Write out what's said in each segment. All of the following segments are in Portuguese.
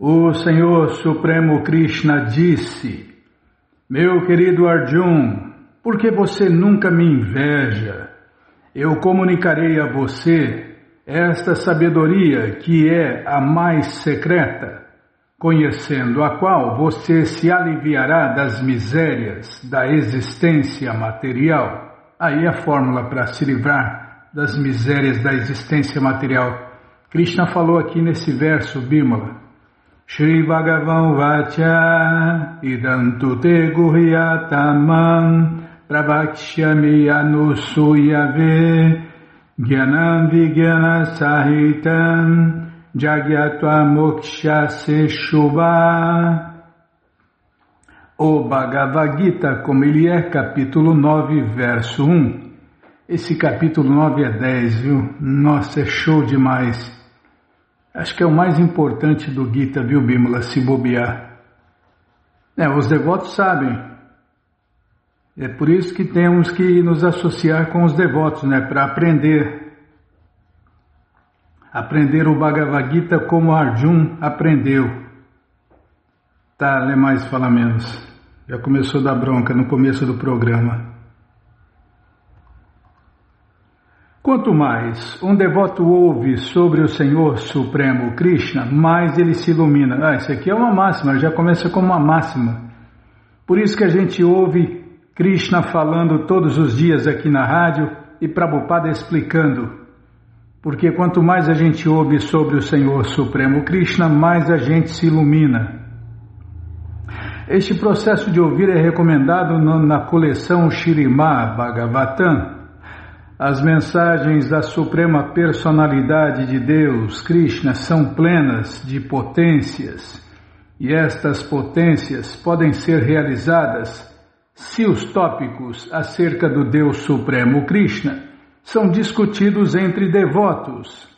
O Senhor Supremo Krishna disse: Meu querido Arjun, por que você nunca me inveja? Eu comunicarei a você esta sabedoria que é a mais secreta, conhecendo a qual você se aliviará das misérias da existência material. Aí a fórmula para se livrar das misérias da existência material. Krishna falou aqui nesse verso, Bimala. Shri Bhagavan Vacha Idantu Te Guhyatamam Pravakshyami Anusuyave Gyanam Vigyana Sahitam Jagyatva Moksha Seshubha. O Bhagavad Gita, como ele é, capítulo 9, verso 1. Esse capítulo 9 é 10, viu? Nossa, é show demais. Acho que é o mais importante do Gita, viu, Bimala, se bobear. Os devotos sabem. É por isso que temos que nos associar com os devotos, para aprender. Aprender o Bhagavad Gita como Arjun aprendeu. Tá, lê mais, fala menos. Já começou a dar bronca no começo do programa. Quanto mais um devoto ouve sobre o Senhor Supremo Krishna, mais ele se ilumina. Isso aqui é uma máxima, já começa como uma máxima. Por isso que a gente ouve Krishna falando todos os dias aqui na rádio e Prabhupada explicando. Porque quanto mais a gente ouve sobre o Senhor Supremo Krishna, mais a gente se ilumina. Este processo de ouvir é recomendado na coleção Śrīmad Bhagavatam. As mensagens da Suprema Personalidade de Deus, Krishna, são plenas de potências, e estas potências podem ser realizadas se os tópicos acerca do Deus Supremo Krishna são discutidos entre devotos.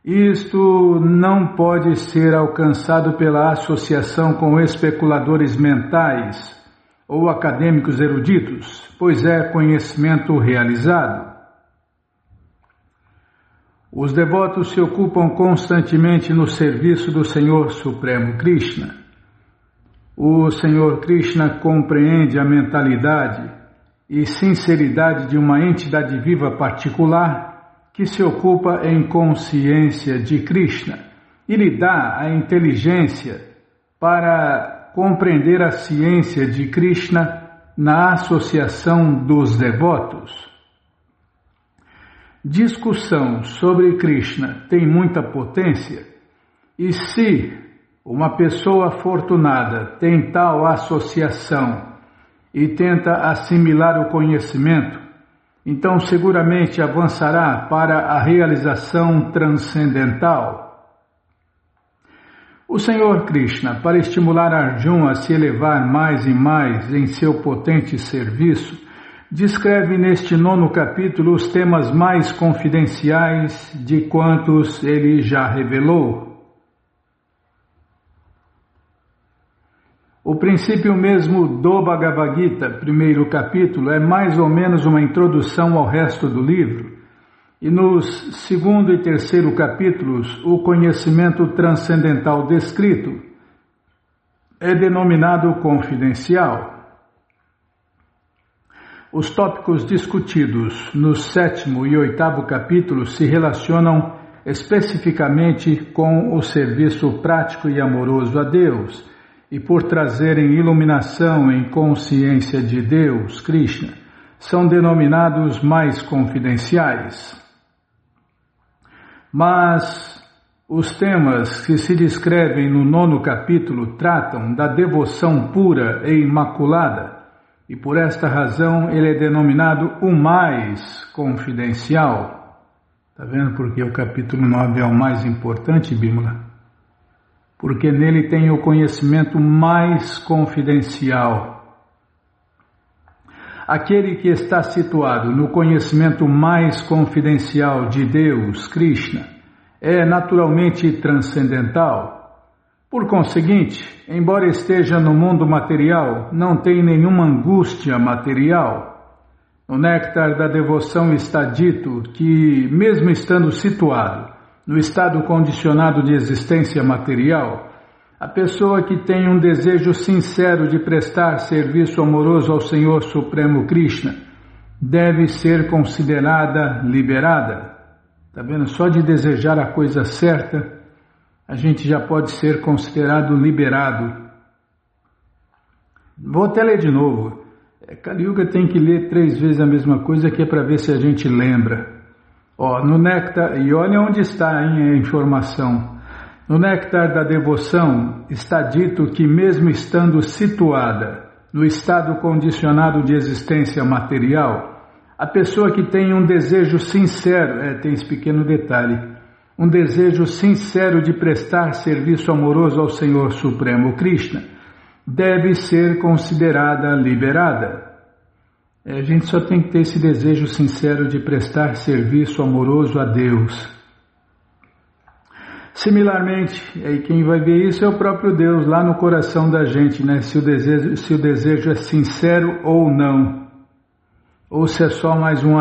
Isto não pode ser alcançado pela associação com especuladores mentais ou acadêmicos eruditos, pois é conhecimento realizado. Os devotos se ocupam constantemente no serviço do Senhor Supremo Krishna. O Senhor Krishna compreende a mentalidade e sinceridade de uma entidade viva particular que se ocupa em consciência de Krishna e lhe dá a inteligência para compreender a ciência de Krishna na associação dos devotos. Discussão sobre Krishna tem muita potência, e se uma pessoa afortunada tem tal associação e tenta assimilar o conhecimento, então seguramente avançará para a realização transcendental. O Senhor Krishna, para estimular Arjuna a se elevar mais e mais em seu potente serviço, descreve neste 9º capítulo os temas mais confidenciais de quantos ele já revelou. O princípio mesmo do Bhagavad Gita, primeiro capítulo, é mais ou menos uma introdução ao resto do livro, e nos 2º e 3º capítulos, o conhecimento transcendental descrito é denominado confidencial. Os tópicos discutidos nos 7º e 8º capítulos se relacionam especificamente com o serviço prático e amoroso a Deus, e por trazerem iluminação em consciência de Deus, Krishna, são denominados mais confidenciais. Mas os temas que se descrevem no 9º capítulo tratam da devoção pura e imaculada, e por esta razão ele é denominado o mais confidencial. Está vendo por que o capítulo 9 é o mais importante, Bimala? Porque nele tem o conhecimento mais confidencial. Aquele que está situado no conhecimento mais confidencial de Deus, Krishna, é naturalmente transcendental. Por conseguinte, embora esteja no mundo material, não tem nenhuma angústia material. No néctar da devoção está dito que, mesmo estando situado no estado condicionado de existência material, a pessoa que tem um desejo sincero de prestar serviço amoroso ao Senhor Supremo Krishna deve ser considerada liberada. Está vendo? Só de desejar a coisa certa, a gente já pode ser considerado liberado. Vou até ler de novo. Kali Yuga tem que ler 3 vezes a mesma coisa, que é para ver se a gente lembra. No Néctar, e olha onde está a informação. No Néctar da Devoção está dito que mesmo estando situada no estado condicionado de existência material, a pessoa que tem um desejo sincero, tem esse pequeno detalhe, um desejo sincero de prestar serviço amoroso ao Senhor Supremo Krishna, deve ser considerada liberada. A gente só tem que ter esse desejo sincero de prestar serviço amoroso a Deus. Similarmente, quem vai ver isso é o próprio Deus lá no coração da gente, né? Se o desejo é sincero ou não, ou se é só mais um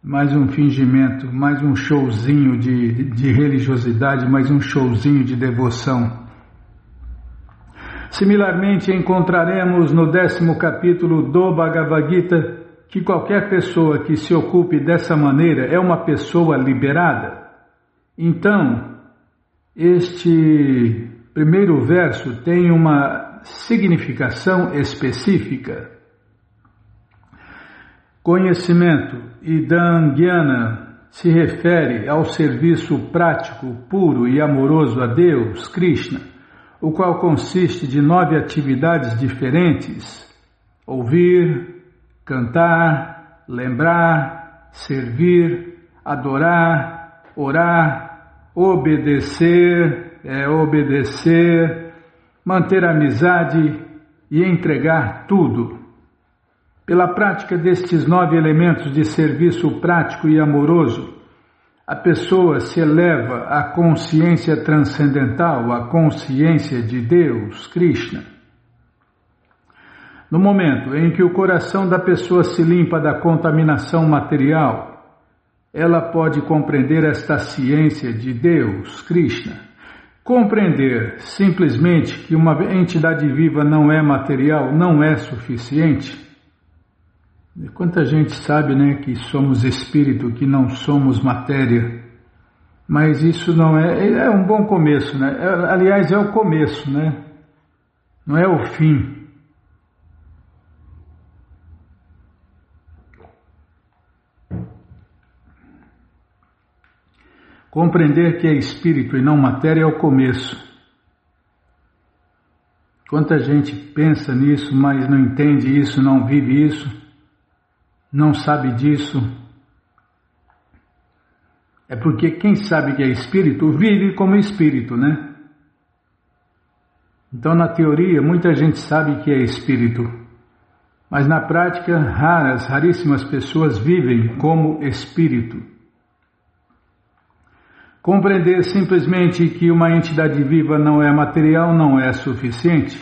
mais um fingimento, mais um showzinho de religiosidade, mais um showzinho de devoção. Similarmente, encontraremos no 10º capítulo do Bhagavad Gita que qualquer pessoa que se ocupe dessa maneira é uma pessoa liberada. Então, este primeiro verso tem uma significação específica. Conhecimento, Idam Jnana, se refere ao serviço prático, puro e amoroso a Deus, Krishna, o qual consiste de 9 atividades diferentes: ouvir, cantar, lembrar, servir, adorar, orar, obedecer, manter amizade e entregar tudo. Pela prática destes 9 elementos de serviço prático e amoroso, a pessoa se eleva à consciência transcendental, à consciência de Deus, Krishna. No momento em que o coração da pessoa se limpa da contaminação material, ela pode compreender esta ciência de Deus, Krishna. Compreender simplesmente que uma entidade viva não é material não é suficiente. Quanta gente sabe, né, que somos espírito, que não somos matéria, mas isso não é um bom começo, né? Aliás, é o começo, né? Não é o fim. Compreender que é espírito e não matéria é o começo. Quanta gente pensa nisso, mas não entende isso, não vive isso, não sabe disso. É porque quem sabe que é espírito, vive como espírito, né? Então, na teoria, muita gente sabe que é espírito, mas na prática, raríssimas pessoas vivem como espírito. Compreender simplesmente que uma entidade viva não é material não é suficiente.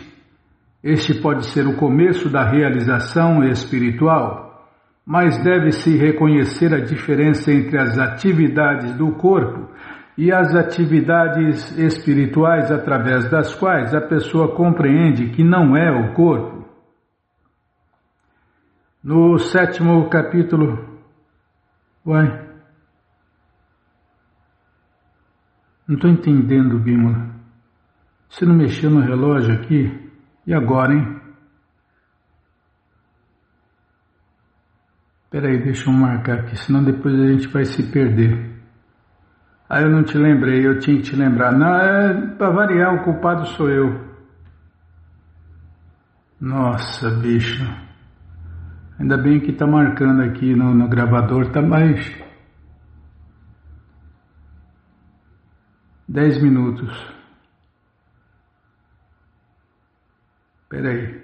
Este pode ser o começo da realização espiritual, mas deve-se reconhecer a diferença entre as atividades do corpo e as atividades espirituais através das quais a pessoa compreende que não é o corpo. No 7º capítulo... Não estou entendendo, Bímola. Você não mexeu no relógio aqui? E agora, hein? Espera aí, deixa eu marcar aqui, senão depois a gente vai se perder. Eu não te lembrei, eu tinha que te lembrar. Não, para variar, o culpado sou eu. Nossa, bicho. Ainda bem que está marcando aqui no gravador, tá mais 10 minutos. Espera aí. O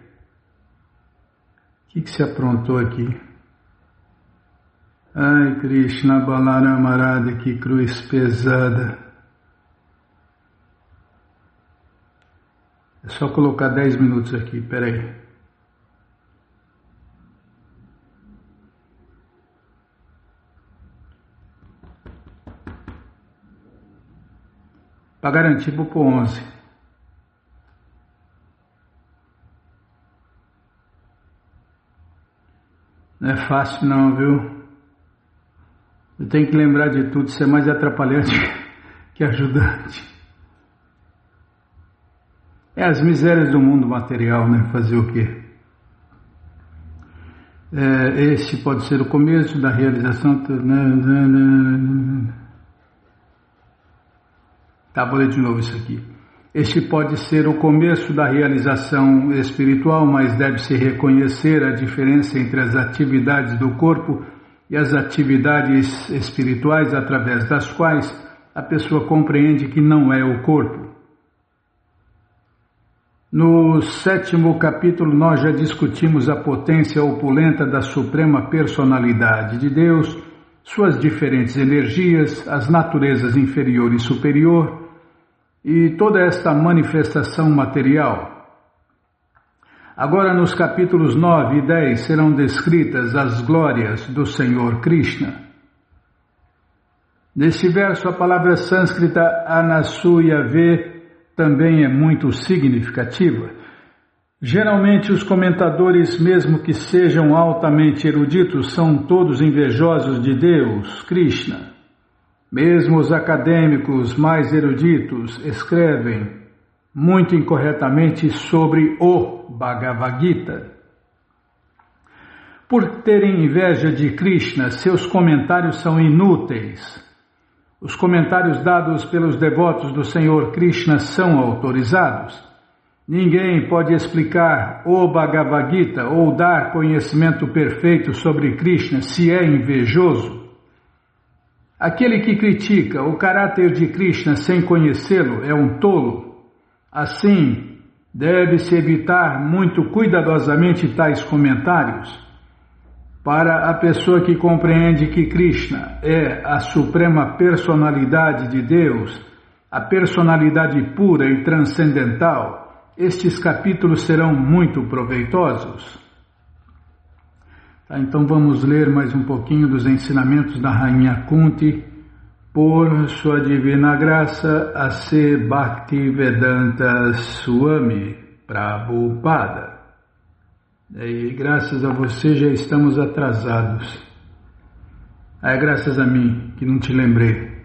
que se aprontou aqui? Ai, Krishna Balarama Arada, que cruz pesada. É só colocar 10 minutos aqui, peraí. Para garantir, vou pôr 11. Não é fácil não, viu? Eu tenho que lembrar de tudo, isso é mais atrapalhante que ajudante. É as misérias do mundo material, né? Fazer o quê? Este pode ser o começo da realização. Tá, vou ler de novo isso aqui. Este pode ser o começo da realização espiritual, mas deve-se reconhecer a diferença entre as atividades do corpo e as atividades espirituais através das quais a pessoa compreende que não é o corpo. No 7º capítulo nós já discutimos a potência opulenta da Suprema Personalidade de Deus, suas diferentes energias, as naturezas inferior e superior e toda esta manifestação material. Agora nos capítulos 9 e 10 serão descritas as glórias do Senhor Krishna. Neste verso a palavra sânscrita Anasuyave também é muito significativa. Geralmente os comentadores, mesmo que sejam altamente eruditos, são todos invejosos de Deus, Krishna. Mesmo os acadêmicos mais eruditos escrevem muito incorretamente sobre o Bhagavad Gita. Por terem inveja de Krishna, seus comentários são inúteis. Os comentários dados pelos devotos do Senhor Krishna são autorizados. Ninguém pode explicar o Bhagavad Gita ou dar conhecimento perfeito sobre Krishna se é invejoso. Aquele que critica o caráter de Krishna sem conhecê-lo é um tolo. Assim, deve-se evitar muito cuidadosamente tais comentários. Para a pessoa que compreende que Krishna é a suprema personalidade de Deus, a personalidade pura e transcendental, estes capítulos serão muito proveitosos. Tá, então vamos ler mais um pouquinho dos ensinamentos da Rainha Kunti, por sua divina graça, A.C. Bhaktivedanta Swami Prabhupada. E graças a você já estamos atrasados. É graças a mim que não te lembrei.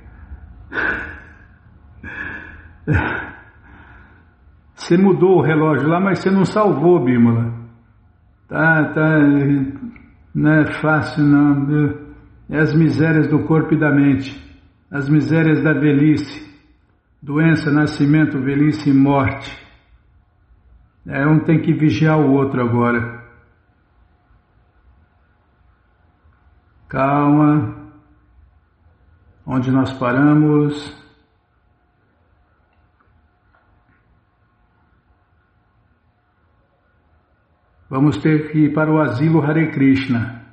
Você mudou o relógio lá, mas você não salvou, Bímola. Tá, não é fácil não. É as misérias do corpo e da mente, as misérias da velhice, doença, nascimento, velhice e morte. Um tem que vigiar o outro agora. Calma. Onde nós paramos? Vamos ter que ir para o asilo Hare Krishna.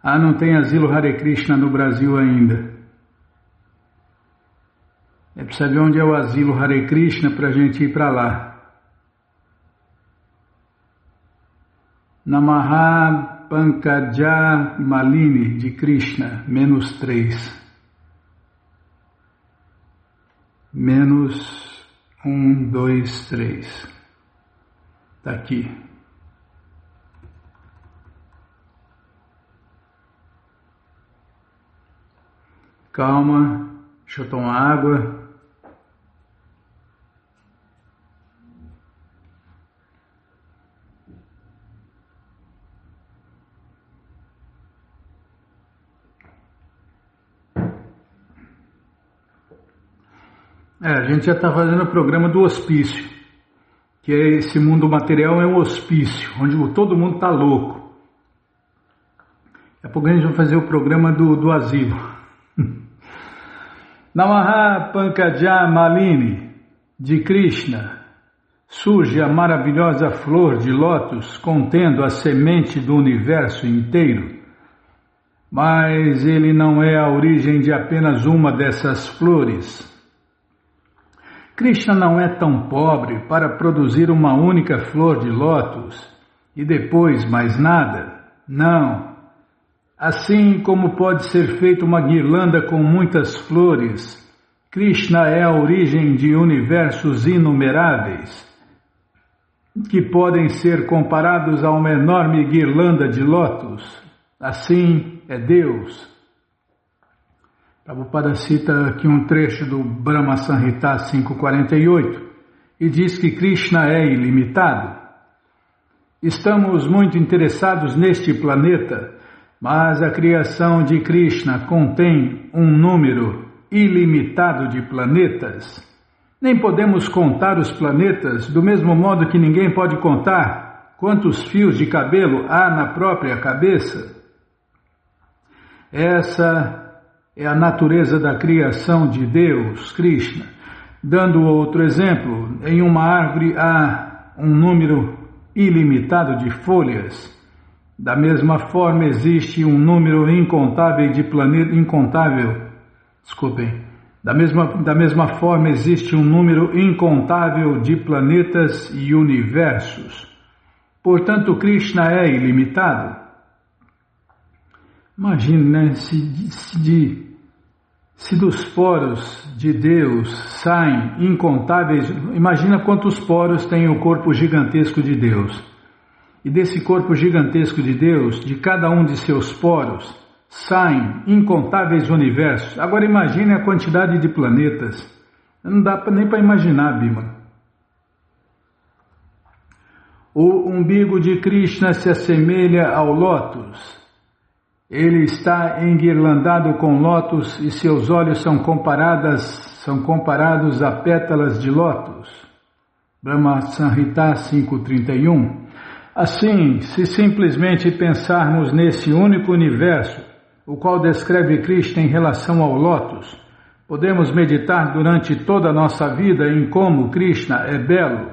Não tem asilo Hare Krishna no Brasil ainda. É preciso saber onde é o asilo Hare Krishna para a gente ir para lá. Namaha Pankaja Malini de Krishna, -3. -1, 2, 3. Está aqui. Calma, deixa eu tomar água. A gente já está fazendo o programa do hospício, que é esse mundo material é um hospício, onde todo mundo está louco. Daqui a pouco a gente vai fazer o programa do asilo. Namaha Pankaja Malini de Krishna, surge a maravilhosa flor de lótus contendo a semente do universo inteiro. Mas ele não é a origem de apenas uma dessas flores. Krishna não é tão pobre para produzir uma única flor de lótus e depois mais nada. Não. Assim como pode ser feita uma guirlanda com muitas flores, Krishna é a origem de universos inumeráveis, que podem ser comparados a uma enorme guirlanda de lótus. Assim é Deus. Prabhupada cita aqui um trecho do Brahma Samhita 5.48 e diz que Krishna é ilimitado. Estamos muito interessados neste planeta, mas a criação de Krishna contém um número ilimitado de planetas. Nem podemos contar os planetas, do mesmo modo que ninguém pode contar quantos fios de cabelo há na própria cabeça. Essa é a natureza da criação de Deus, Krishna. Dando outro exemplo, em uma árvore há um número ilimitado de folhas. Da mesma forma existe um número incontável de planetas. Da mesma forma existe um número incontável de planetas e universos. Portanto, Krishna é ilimitado. Imagine, né, se dos poros de Deus saem incontáveis, imagina quantos poros tem o corpo gigantesco de Deus. E desse corpo gigantesco de Deus, de cada um de seus poros, saem incontáveis universos. Agora imagine a quantidade de planetas. Não dá nem para imaginar, Bima. O umbigo de Krishna se assemelha ao lótus. Ele está enguirlandado com lótus e seus olhos são comparados a pétalas de lótus. Brahma Samhita 5.31. Assim, se simplesmente pensarmos nesse único universo, o qual descreve Krishna em relação ao lótus, podemos meditar durante toda a nossa vida em como Krishna é belo,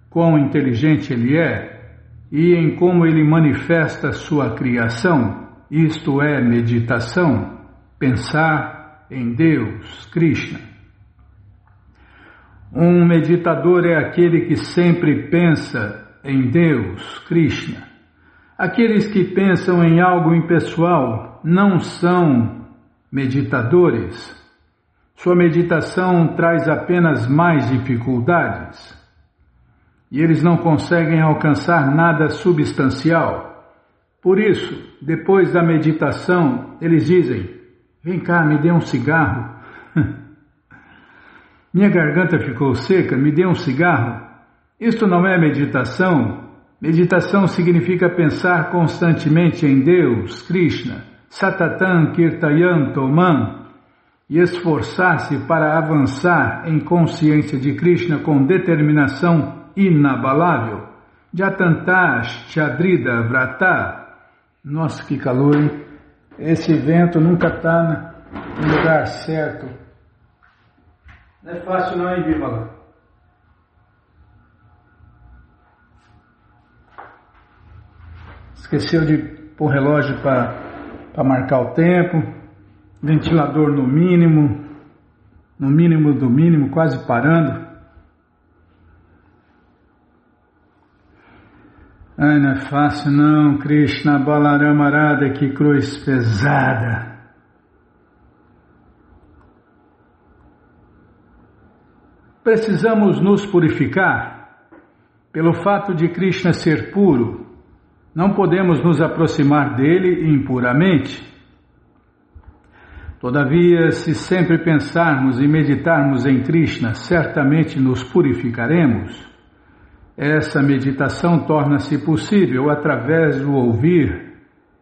quão inteligente ele é, e em como ele manifesta sua criação. Isto é meditação, pensar em Deus, Krishna. Um meditador é aquele que sempre pensa em Deus, Krishna. Aqueles que pensam em algo impessoal não são meditadores. Sua meditação traz apenas mais dificuldades. E eles não conseguem alcançar nada substancial. Por isso, depois da meditação, eles dizem: vem cá, me dê um cigarro. Minha garganta ficou seca, me dê um cigarro. Isto não é meditação. Meditação significa pensar constantemente em Deus, Krishna, Satatam Kirtayanto Man, e esforçar-se para avançar em consciência de Krishna com determinação inabalável. Jatantash Chadrida Vrata. Nossa, que calor, hein? Esse vento nunca está no lugar certo. Não é fácil não, hein, Bímola? Esqueceu de pôr relógio para marcar o tempo. Ventilador no mínimo do mínimo, quase parando. Ai, não é fácil não, Krishna Balarama Radha, que cruz pesada. Precisamos nos purificar. Pelo fato de Krishna ser puro, não podemos nos aproximar dele impuramente. Todavia, se sempre pensarmos e meditarmos em Krishna, certamente nos purificaremos. Essa meditação torna-se possível através do ouvir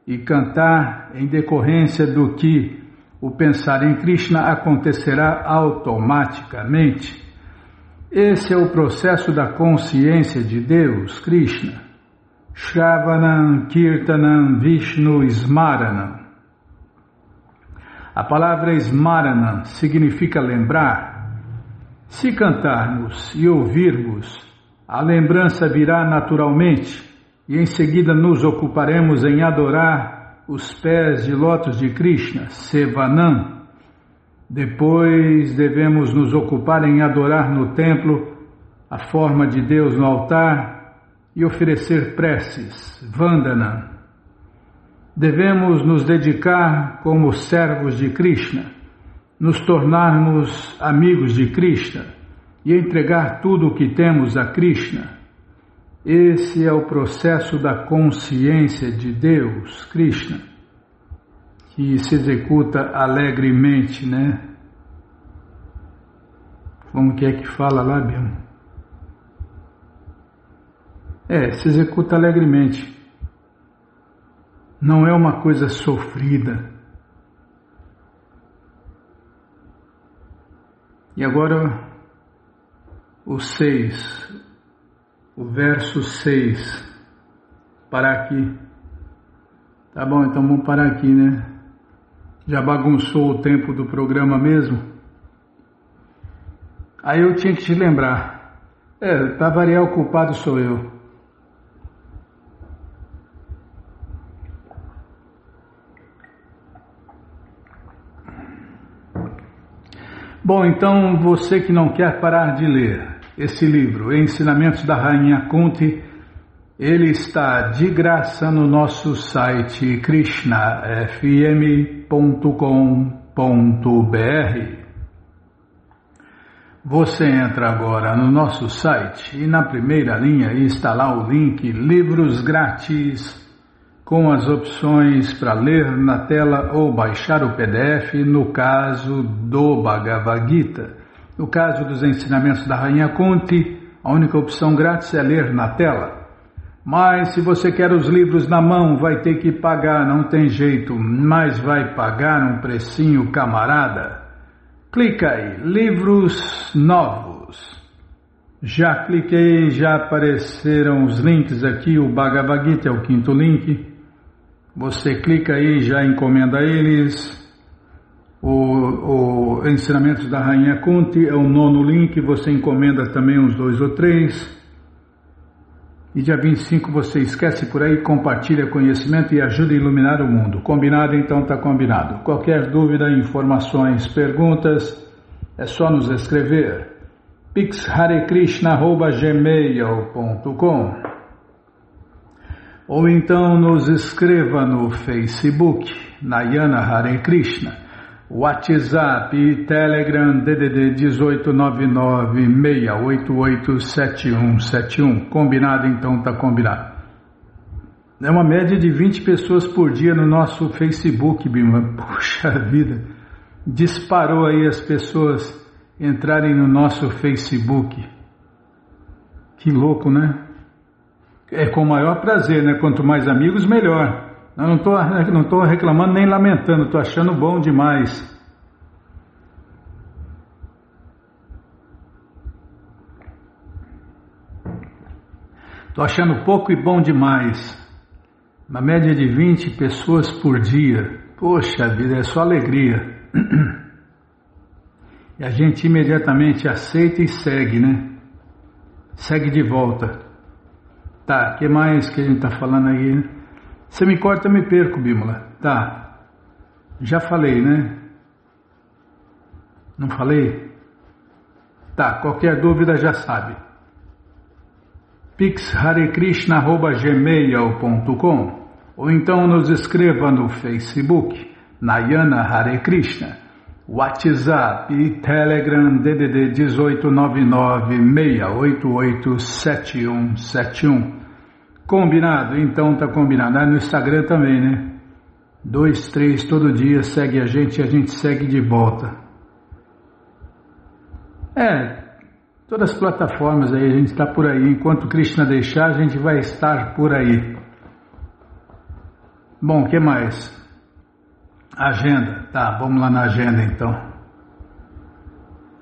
e cantar, em decorrência do que o pensar em Krishna acontecerá automaticamente. Esse é o processo da consciência de Deus, Krishna. Shravanam Kirtanam Vishnu Smaranam. A palavra Smaranam significa lembrar. Se cantarmos e ouvirmos, a lembrança virá naturalmente e em seguida nos ocuparemos em adorar os pés de lótus de Krishna, Sevanam. Depois devemos nos ocupar em adorar no templo a forma de Deus no altar e oferecer preces, Vandana. Devemos nos dedicar como servos de Krishna. nos tornarmos amigos de Krishna e entregar tudo o que temos a Krishna. Esse é o processo da consciência de Deus, Krishna, que se executa alegremente, né? Como que é que fala lá, Bima? Se executa alegremente. Não é uma coisa sofrida. E agora o 6, o verso 6. Parar aqui. Tá bom, então vamos parar aqui, né? Já bagunçou o tempo do programa mesmo? Aí eu tinha que te lembrar. Para variar, o culpado sou eu. Bom, então você que não quer parar de ler esse livro, Ensinamentos da Rainha Kunti, ele está de graça no nosso site krishnafm.com.br. Você entra agora no nosso site e na primeira linha está lá o link Livros Grátis, com as opções para ler na tela ou baixar o PDF no caso do Bhagavad Gita. No caso dos ensinamentos da Rainha Kunti, a única opção grátis é ler na tela. Mas se você quer os livros na mão, vai ter que pagar, não tem jeito, mas vai pagar um precinho camarada. Clica aí, livros novos. Já cliquei, já apareceram os links aqui, o Bhagavad Gita é o 5º link. Você clica aí, já encomenda eles. O Ensinamentos da Rainha Kunti é o 9º link, você encomenda também uns 2 ou 3. E dia 25 você esquece por aí, compartilha conhecimento e ajuda a iluminar o mundo. Combinado? Então está combinado. Qualquer dúvida, informações, perguntas, é só nos escrever. pixharekrishna@gmail.com ou então nos escreva no Facebook, Nayana Hare Krishna, WhatsApp e Telegram DDD 18996887171. Combinado? Então está combinado. É uma média de 20 pessoas por dia no nosso Facebook, Bima. Puxa vida, disparou aí as pessoas entrarem no nosso Facebook. Que louco, né? É com o maior prazer, né? Quanto mais amigos, melhor. Eu não estou reclamando nem lamentando, estou achando bom demais. Estou achando pouco e bom demais. Uma média de 20 pessoas por dia. Poxa vida, é só alegria. E a gente imediatamente aceita e segue, né? Segue de volta. Tá, o que mais que a gente está falando aí, né? Você me corta, eu me perco, Bímola. Tá. Já falei, né? Não falei? Tá, qualquer dúvida já sabe. pixharekrishna@gmail.com ou então nos escreva no Facebook, Nayana Hare Krishna, WhatsApp e Telegram DDD 18996887171. Combinado? Então tá combinado. No Instagram também, né? 2, 3 todo dia, segue a gente e a gente segue de volta. Todas as plataformas aí, a gente está por aí. Enquanto Krishna deixar, a gente vai estar por aí. Bom, o que mais? Agenda. Tá, vamos lá na agenda então.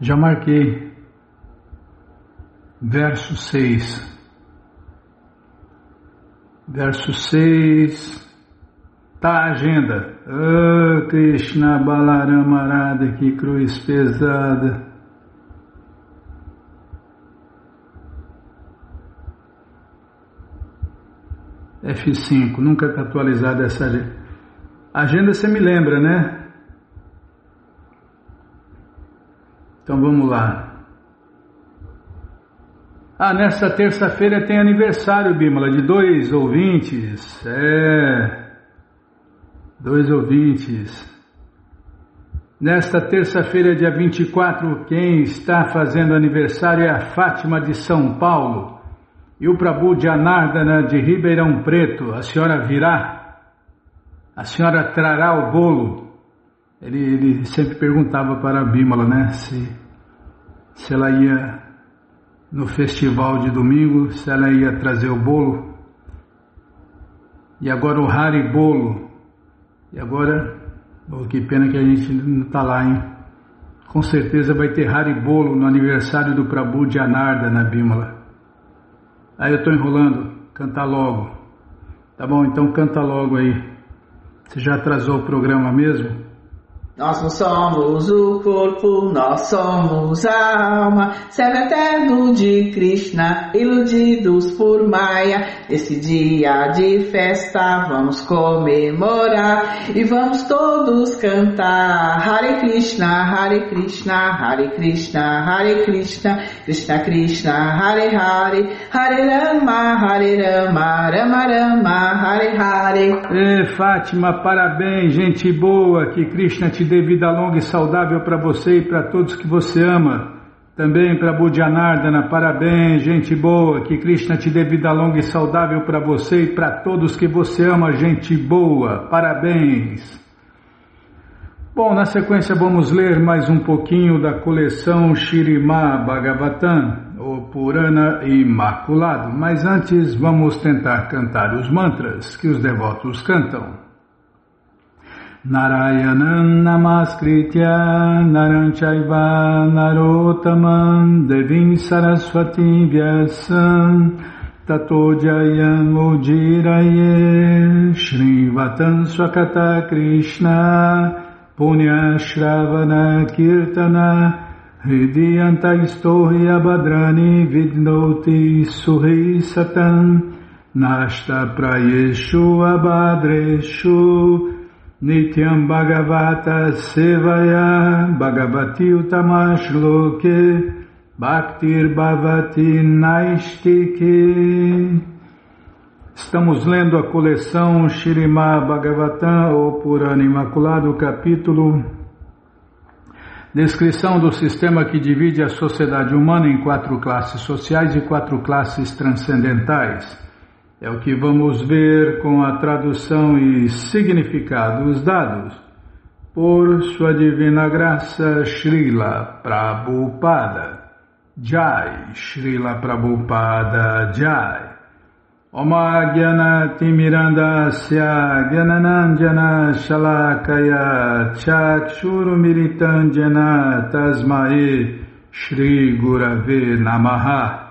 Já marquei. Verso 6. Verso 6. Tá, a agenda. Krishna Balarama Arada, que cruz pesada. F5, nunca está atualizada essa agenda. Agenda você me lembra, né? Então vamos lá. Nessa terça-feira tem aniversário, Bímola, de 2 ouvintes. 2 ouvintes. Nesta terça-feira, dia 24, quem está fazendo aniversário é a Fátima de São Paulo e o Prabhu Janardana de Ribeirão Preto. A senhora virá? A senhora trará o bolo? Ele sempre perguntava para a Bímola, né, se ela ia no festival de domingo, se ela ia trazer o bolo. E agora o Haribolo. E agora, que pena que a gente não está lá, hein? Com certeza vai ter Haribolo no aniversário do Prabhu Janardana, Bímola. Aí eu estou enrolando, canta logo. Tá bom, então canta logo aí. Você já atrasou o programa mesmo? Nós não somos o corpo, nós somos a alma, servo eterno de Krishna, iludidos por Maya. Esse dia de festa vamos comemorar e vamos todos cantar Hare Krishna, Hare Krishna, Hare Krishna, Hare Krishna, Krishna Krishna, Hare Hare, Hare Rama, Rama Rama, Hare Hare. Fátima, parabéns, gente boa, que Krishna te dê vida longa e saudável para você e para todos que você ama. Também para Prabhu Janardana, parabéns, gente boa, que Krishna te dê vida longa e saudável para você e para todos que você ama, gente boa, parabéns. Bom, na sequência vamos ler mais um pouquinho da coleção Śrīmad Bhagavatam, o Purana Imaculado, mas antes vamos tentar cantar os mantras que os devotos cantam. Narayanam namaskritya naram chaiva narottamam devim saraswati vyasam tato jayam ujiraye shrivatam swakata krishna punya shravana kirtana hridiyanta istohi abhadrani vidnoti suhi satam nashta prayeshu abhadreshu Nityam Bhagavata Sevaya Bhagavati Utamash Loke Bhaktir Bhavati Naistike. Estamos lendo a coleção Śrīmad Bhagavatam, ou Purana Imaculado, capítulo Descrição do sistema que divide a sociedade humana em 4 classes sociais e 4 classes transcendentais. É o que vamos ver com a tradução e significados dados por Sua Divina Graça Srila Prabhupada. Jai, Srila Prabhupada Jai. Oma Gyana Timirandasya Gyananandjana Shalakaya Chakshuru Militandjana Tasmae Shri Gurave Namaha.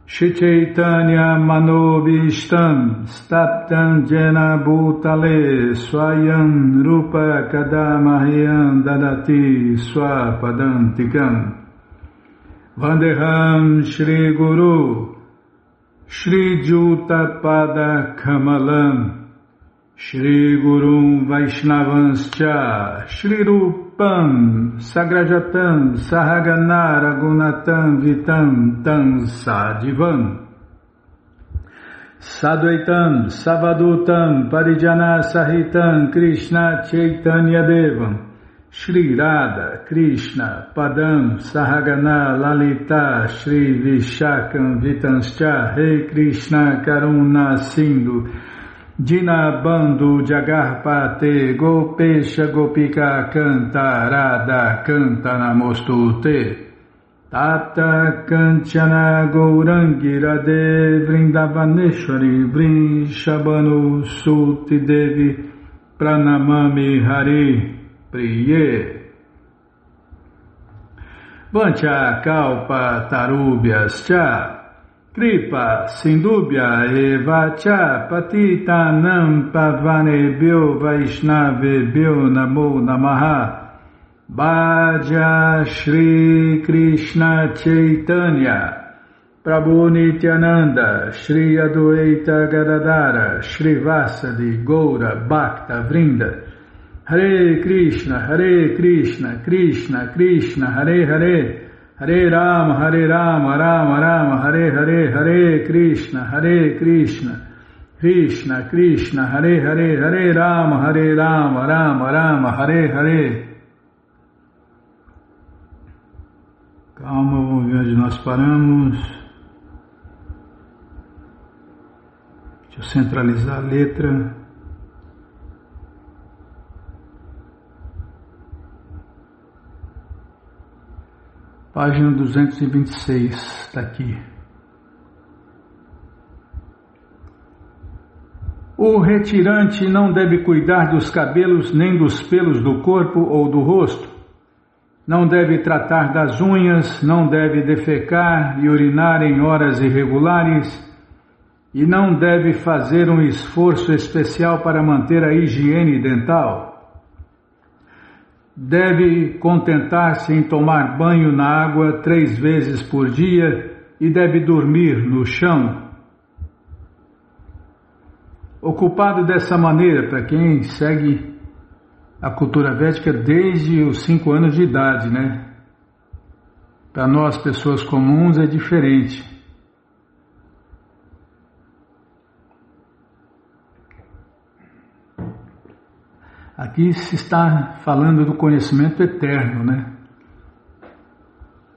Shri Chaitanya Manobhishtam Staptam Jena Bhutale Swayam Rupa Kadamahyam Dadati Swapadantikam Vandeham Shri Guru Shri Jutapada Kamalam Shri Gurum Vaishnavanscha Shri Rupam Sagrajatam Sahagana Ragunatam Vitam Tam Sadivam Sadvaitam Savadutam Parijana Sahitam Krishna Chaitanya Devam Shri Radha Krishna Padam Sahagana Lalita Shri Vishakam Vitanscha Rei Krishna Karuna Sindhu Dinabandhu Jagarpate Gopesha Gopika Canta Radha Canta Namostute Tata Kanchana Gourangi Radhe Vrindavaneshwari Vrishabhanu Suti Devi Pranamami Hari Priye Vancha Kalpa Tarubhyascha Kripa Sindubhya Evacha Patitanam Pavanebhyo Vaishnavebhyo Namo Namaha Bhaja Shri Krishna Chaitanya Prabhu Nityananda Shri Adwaita Gadadara Shri Vasadi Goura Bhakta Vrinda Hare Krishna Krishna Krishna Hare Hare Hare Rama Rama Rama Hare Hare Hare Krishna Krishna Krishna Hare Hare Hare Rama Rama Rama Hare Hare Calma, vamos ver onde nós paramos. Deixa eu centralizar a letra. Página 226, está aqui. O retirante não deve cuidar dos cabelos nem dos pelos do corpo ou do rosto. Não deve tratar das unhas, não deve defecar e urinar em horas irregulares e não deve fazer um esforço especial para manter a higiene dental. Deve contentar-se em tomar banho na água 3 vezes por dia e deve dormir no chão. Ocupado dessa maneira, para quem segue a cultura védica desde os 5 anos de idade, né? Para nós, pessoas comuns, é diferente. Aqui se está falando do conhecimento eterno, né?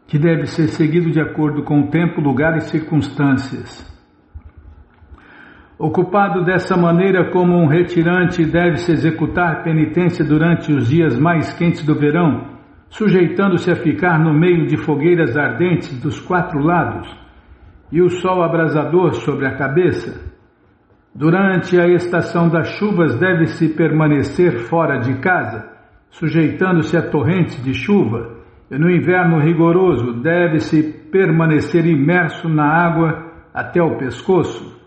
Que deve ser seguido de acordo com o tempo, lugar e circunstâncias. Ocupado dessa maneira como um retirante, deve-se executar penitência durante os dias mais quentes do verão, sujeitando-se a ficar no meio de fogueiras ardentes dos 4 lados e o sol abrasador sobre a cabeça. Durante a estação das chuvas, deve-se permanecer fora de casa, sujeitando-se a torrentes de chuva, e no inverno rigoroso, deve-se permanecer imerso na água até o pescoço.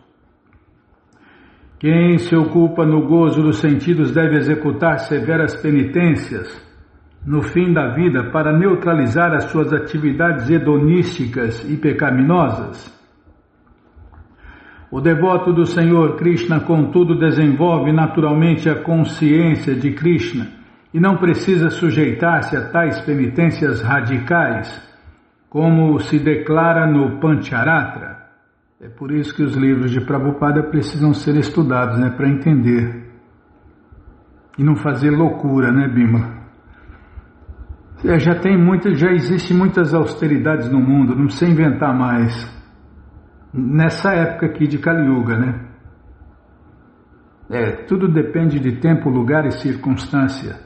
Quem se ocupa no gozo dos sentidos deve executar severas penitências no fim da vida para neutralizar as suas atividades hedonísticas e pecaminosas. O devoto do Senhor Krishna, contudo, desenvolve naturalmente a consciência de Krishna e não precisa sujeitar-se a tais penitências radicais, como se declara no Pancharatra. É por isso que os livros de Prabhupada precisam ser estudados, né, para entender. E não fazer loucura, né, Bima? Já existe muitas austeridades no mundo, não precisa inventar mais. Nessa época aqui de Kali Yuga, né? Tudo depende de tempo, lugar e circunstância.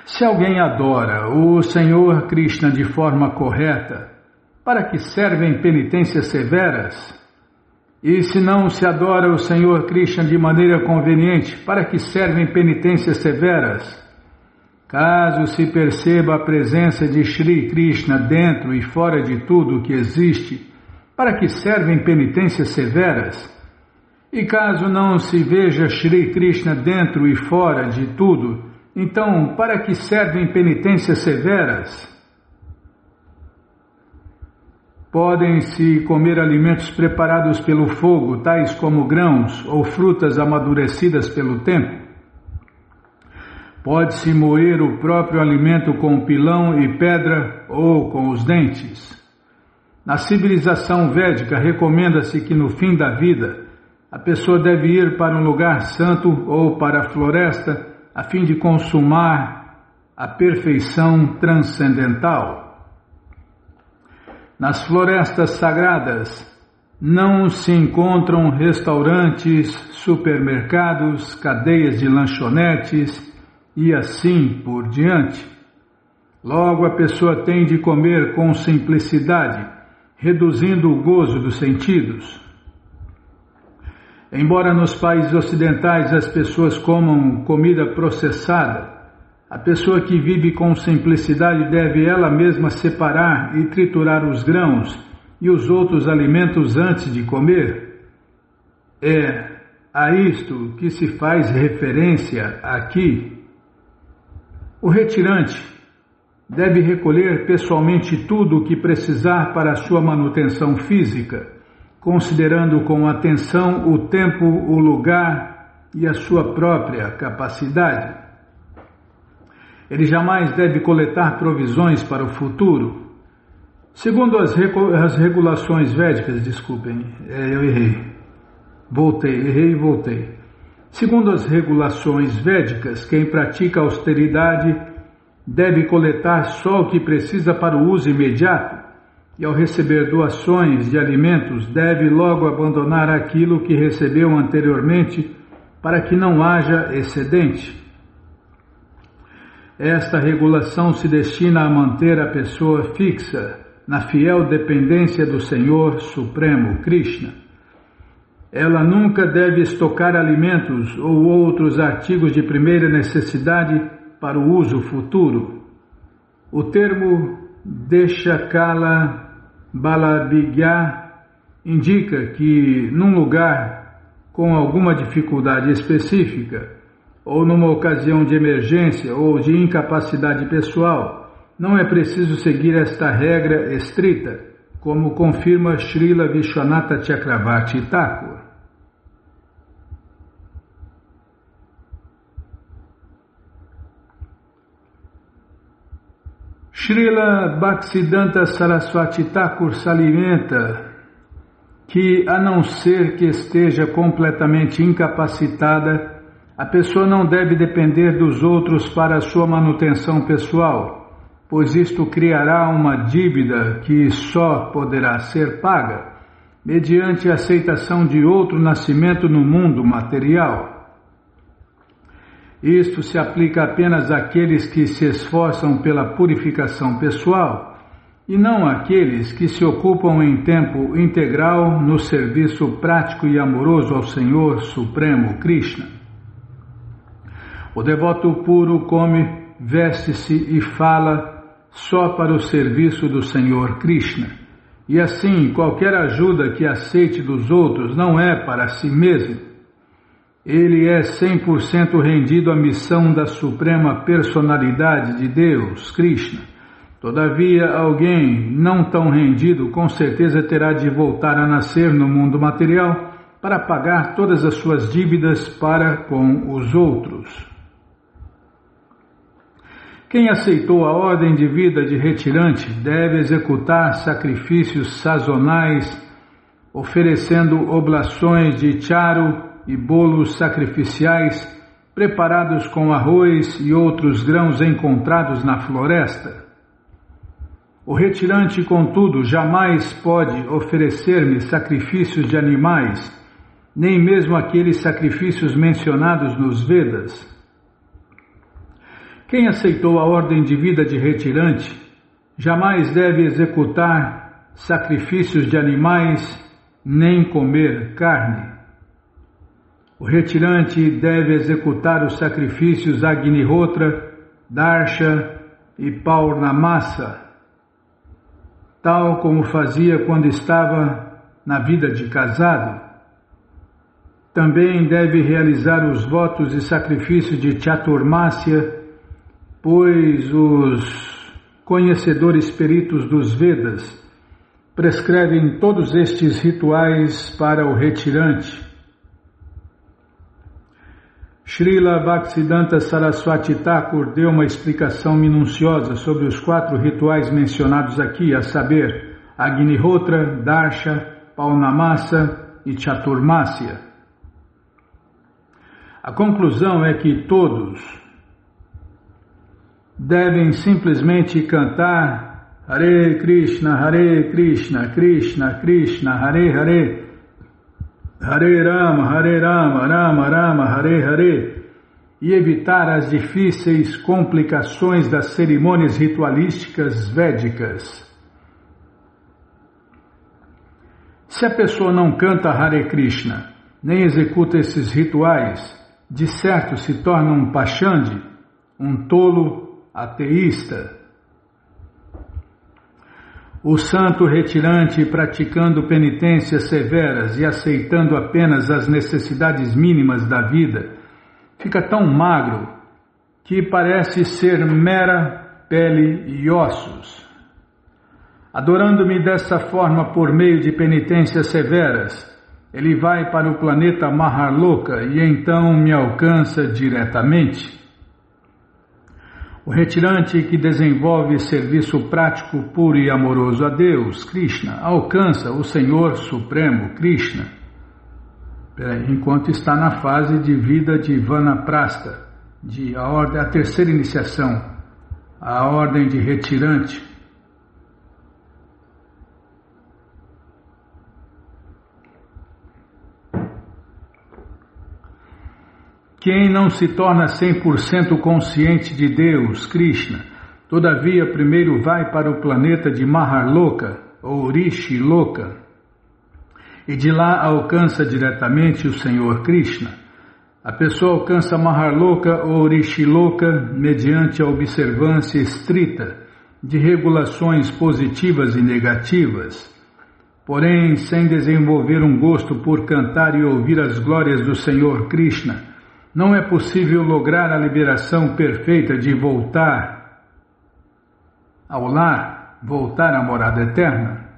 Se alguém adora o Senhor Krishna de forma correta, para que servem penitências severas? E se não se adora o Senhor Krishna de maneira conveniente, para que servem penitências severas? Caso se perceba a presença de Shri Krishna dentro e fora de tudo o que existe, para que servem penitências severas? E caso não se veja Shri Krishna dentro e fora de tudo, então para que servem penitências severas? Podem-se comer alimentos preparados pelo fogo, tais como grãos ou frutas amadurecidas pelo tempo. Pode-se moer o próprio alimento com pilão e pedra ou com os dentes. Na civilização védica, recomenda-se que no fim da vida, a pessoa deve ir para um lugar santo ou para a floresta, a fim de consumar a perfeição transcendental. Nas florestas sagradas não se encontram restaurantes, supermercados, cadeias de lanchonetes e assim por diante. Logo, a pessoa tem de comer com simplicidade, reduzindo o gozo dos sentidos. Embora nos países ocidentais as pessoas comam comida processada, a pessoa que vive com simplicidade deve ela mesma separar e triturar os grãos e os outros alimentos antes de comer. É a isto que se faz referência aqui. O retirante deve recolher pessoalmente tudo o que precisar para a sua manutenção física, considerando com atenção o tempo, o lugar e a sua própria capacidade. Ele jamais deve coletar provisões para o futuro. Segundo as regulações védicas, eu errei. Errei e voltei. Segundo as regulações védicas, quem pratica austeridade deve coletar só o que precisa para o uso imediato e, ao receber doações de alimentos, deve logo abandonar aquilo que recebeu anteriormente para que não haja excedente. Esta regulação se destina a manter a pessoa fixa na fiel dependência do Senhor Supremo Krishna. Ela nunca deve estocar alimentos ou outros artigos de primeira necessidade para o uso futuro. O termo Deshakala Balabhigya indica que, num lugar com alguma dificuldade específica, ou numa ocasião de emergência ou de incapacidade pessoal, não é preciso seguir esta regra estrita, como confirma Srila Vishwanatha Chakravarti Thakur. Srila Bhaktisiddhanta Saraswati Thakur salienta que, a não ser que esteja completamente incapacitada, a pessoa não deve depender dos outros para a sua manutenção pessoal, pois isto criará uma dívida que só poderá ser paga mediante a aceitação de outro nascimento no mundo material. Isto se aplica apenas àqueles que se esforçam pela purificação pessoal e não àqueles que se ocupam em tempo integral no serviço prático e amoroso ao Senhor Supremo Krishna. O devoto puro come, veste-se e fala só para o serviço do Senhor Krishna, e assim qualquer ajuda que aceite dos outros não é para si mesmo. Ele é 100% rendido à missão da Suprema Personalidade de Deus, Krishna. Todavia, alguém não tão rendido com certeza terá de voltar a nascer no mundo material para pagar todas as suas dívidas para com os outros. Quem aceitou a ordem de vida de retirante deve executar sacrifícios sazonais, oferecendo oblações de charu e bolos sacrificiais preparados com arroz e outros grãos encontrados na floresta. O retirante, contudo, jamais pode oferecer-me sacrifícios de animais, nem mesmo aqueles sacrifícios mencionados nos Vedas. Quem aceitou a ordem de vida de retirante jamais deve executar sacrifícios de animais, nem comer carne. O retirante deve executar os sacrifícios Agnihotra, Darsha e Paurnamasa, tal como fazia quando estava na vida de casado. Também deve realizar os votos e sacrifícios de Chaturmasya, pois os conhecedores peritos dos Vedas prescrevem todos estes rituais para o retirante. Srila Bhaktisiddhanta Saraswati Thakur deu uma explicação minuciosa sobre os 4 rituais mencionados aqui, a saber, Agnihotra, Darsha, Paurnamasa e Chaturmasya. A conclusão é que todos devem simplesmente cantar Hare Krishna, Krishna Krishna, Hare Hare, Hare Rama, Rama Rama, Hare Hare, e evitar as difíceis complicações das cerimônias ritualísticas védicas. Se a pessoa não canta Hare Krishna, nem executa esses rituais, de certo se torna um paxande, um tolo ateísta. O santo retirante, praticando penitências severas e aceitando apenas as necessidades mínimas da vida, fica tão magro que parece ser mera pele e ossos. Adorando-me dessa forma por meio de penitências severas, ele vai para o planeta Maharloka e então me alcança diretamente. O retirante que desenvolve serviço prático, puro e amoroso a Deus, Krishna, alcança o Senhor Supremo, Krishna, enquanto está na fase de vida de Vanaprastha, a terceira iniciação, a ordem de retirante. Quem não se torna 100% consciente de Deus, Krishna, todavia primeiro vai para o planeta de Maharloka, ou Rishi Loka, e de lá alcança diretamente o Senhor Krishna. A pessoa alcança Maharloka ou Rishi Loka mediante a observância estrita de regulações positivas e negativas, porém sem desenvolver um gosto por cantar e ouvir as glórias do Senhor Krishna. Não é possível lograr a liberação perfeita de voltar ao lar, voltar à morada eterna.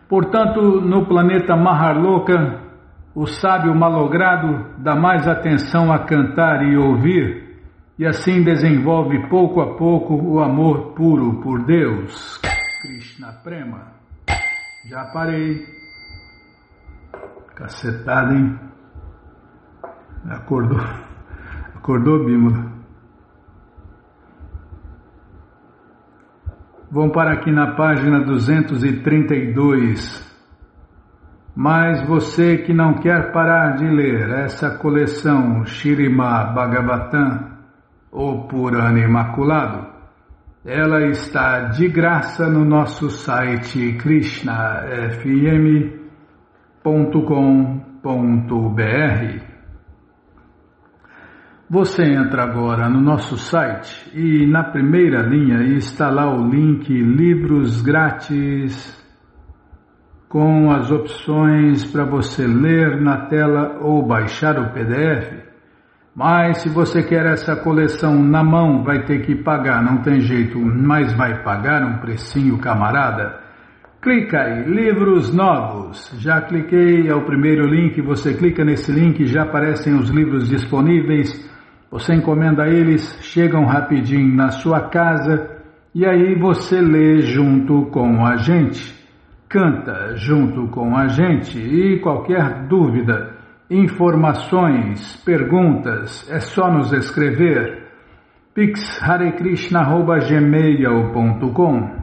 Portanto, no planeta Maharloka, o sábio malogrado dá mais atenção a cantar e ouvir, e assim desenvolve pouco a pouco o amor puro por Deus. Krishna Prema. Já parei. Cacetada, hein? Acordou, Bímola. Vamos parar aqui na página 232. Mas você que não quer parar de ler essa coleção Śrīmad Bhagavatam, ou Purana Imaculado, ela está de graça no nosso site krishnafm.com.br. Você entra agora no nosso site e na primeira linha está lá o link Livros Grátis, com as opções para você ler na tela ou baixar o PDF. Mas se você quer essa coleção na mão, vai ter que pagar, não tem jeito, mas vai pagar um precinho, camarada. Clica aí, livros novos. Já cliquei, é o primeiro link, você clica nesse link, já aparecem os livros disponíveis. Você encomenda eles, chegam rapidinho na sua casa e aí você lê junto com a gente, canta junto com a gente e qualquer dúvida, informações, perguntas, é só nos escrever pixharekrishna@gmail.com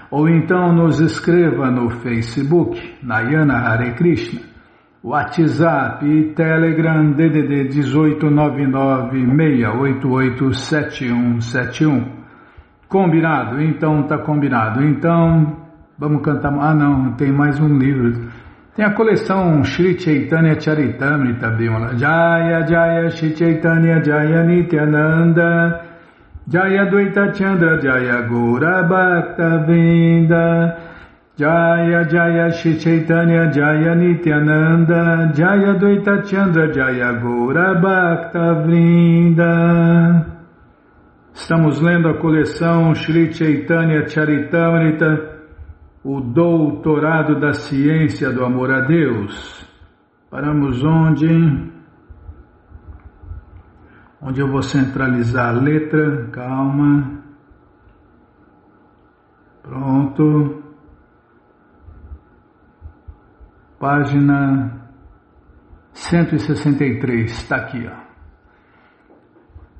ou então nos escreva no Facebook, Nayana Hare Krishna. WhatsApp e Telegram DDD 1899-688-7171. Combinado? Então tá combinado. Então vamos cantar. Ah não, tem mais um livro. Tem a coleção Shri Chaitanya Charitamrita Bimala. Jaya Jaya Shri Chaitanya Jaya Nityananda Jaya Dvaita Chandra Jaya Gaura Bhakta Vrinda Jaya Jaya Shri Chaitanya Jaya Nityananda Jaya Dvaita Chandra Jaya Gaura Bhakta Vrinda. Estamos lendo a coleção Shri Chaitanya Charitamrita, o doutorado da ciência do amor a Deus. Paramos onde? Onde eu vou centralizar a letra, calma. Pronto. Página 163, está aqui, ó.